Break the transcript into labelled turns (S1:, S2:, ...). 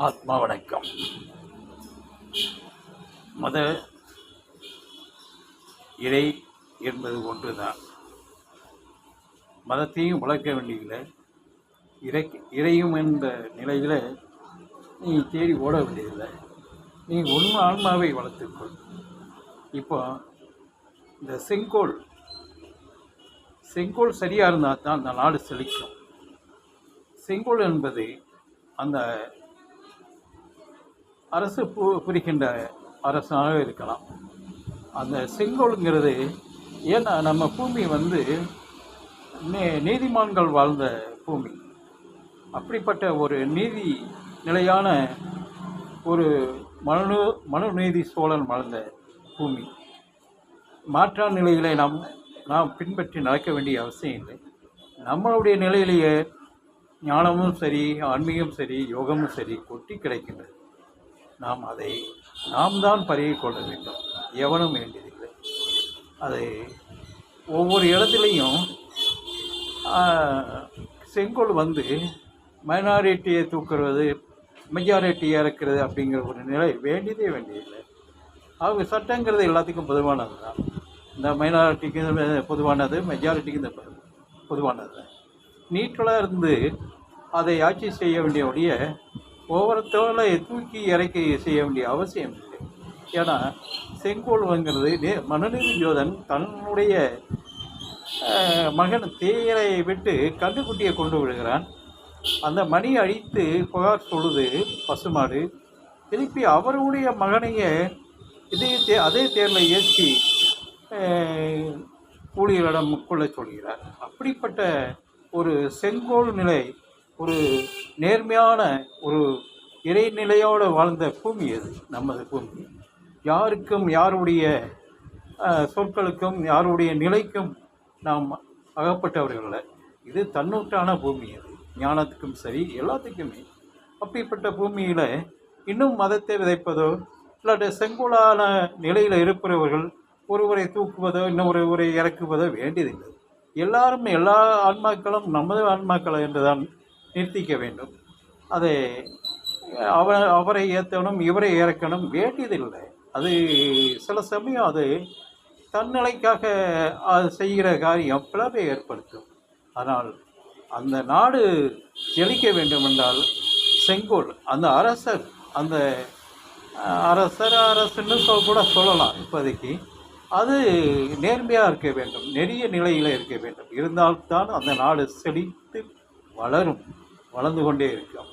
S1: ஆத்மா வணக்கம். மத இறை என்பது ஒன்றுதான். மதத்தையும் வளர்க்க வேண்டியதில்லை, இறையும் என்ற நிலையில் நீ தேடி ஓட வேண்டியதில்லை. நீ உண்மை ஆன்மாவை வளர்த்துக்கொள். இப்போ இந்த செங்கோல் சரியாக இருந்தால் தான் அந்த நாடு செழிக்கும். செங்கோல் என்பது அந்த அரசு புரிகின்ற அரசாக இருக்கலாம். அந்த செங்கோலுங்கிறது ஏன்னா நம்ம பூமி நீதிமான்கள் வாழ்ந்த பூமி. அப்படிப்பட்ட ஒரு நீதி நிலையான ஒரு மனுநீதி சோழன் வாழ்ந்த பூமி. மாற்றான் நிலையிலே நாம் பின்பற்றி நடக்க வேண்டிய அவசியம் இல்லை. நம்மளுடைய நிலையிலேயே ஞானமும் சரி, ஆன்மீகம் சரி, யோகமும் சரி கொட்டி கிடைக்கின்றது. நாம் தான் பருகி கொள்ள வேண்டும், எவனும் வேண்டியதில்லை. அதை ஒவ்வொரு இடத்துலையும் செங்கோல் மைனாரிட்டியை தூக்குறது, மெஜாரிட்டியை இறக்கிறது அப்படிங்கிற ஒரு நிலை வேண்டியதில்லை. அவங்க சட்டங்கிறது எல்லாத்துக்கும் பொதுவானது தான். இந்த மைனாரிட்டிக்கு பொதுவானது, மெஜாரிட்டிக்கு இந்த பொதுவானது தான். நீட்டலாக இருந்து அதை ஆட்சி செய்ய வேண்டிய ஒவ்வொருத்தவரை தூக்கி இறக்கி செய்ய வேண்டிய அவசியம் இல்லை. ஏன்னா செங்கோல்ங்கிறது மனுநீதி யோதன் தன்னுடைய மகன் தேரை விட்டு கண்டுக்குட்டியை கொண்டு விடுகிறான். அந்த மணி அடித்து புகார் சொல்லுது பசுமாடு. திருப்பி அவருடைய மகனையே அதே தேரில் ஏற்றி ஊழியரிடம் கொள்ள சொல்கிறார். அப்படிப்பட்ட ஒரு செங்கோல் நிலை, ஒரு நேர்மையான ஒரு இறைநிலையோடு வாழ்ந்த பூமி அது நமது பூமி. யாருக்கும், யாருடைய சொற்களுக்கும், யாருடைய நிலைக்கும் நாம் அகப்பட்டவர்கள். இது தன்னூற்றான பூமி. அது ஞானத்துக்கும் சரி, எல்லாத்துக்குமே. அப்படிப்பட்ட பூமியில் இன்னும் மதத்தை விதைப்பதோ இல்லாட்ட செங்கோலான நிலையில் இருப்பவர்கள் ஒருவரை தூக்குவதோ இன்னொருவரை இறக்குவதோ வேண்டியதில்லை. எல்லாரும், எல்லா ஆன்மாக்களும் நமது ஆன்மாக்கள் என்றுதான் நிறுத்திக்க வேண்டும். அதை அவரை ஏற்றணும், இவரை இறக்கணும் வேண்டியதில்லை. அது சில சமயம் அது தன்னிலைக்காக அது செய்கிற காரியம் பிளவை ஏற்படுத்தும். ஆனால் அந்த நாடு செழிக்க வேண்டுமென்றால் செங்கோல், அந்த அரசுன்னு கூட சொல்லலாம் இப்போதைக்கு, அது நேர்மையாக இருக்க வேண்டும், நெறிய நிலையில் இருக்க வேண்டும். இருந்தால்தான் அந்த நாடு செழித்து வளர்ந்து கொண்டே இருக்கும்.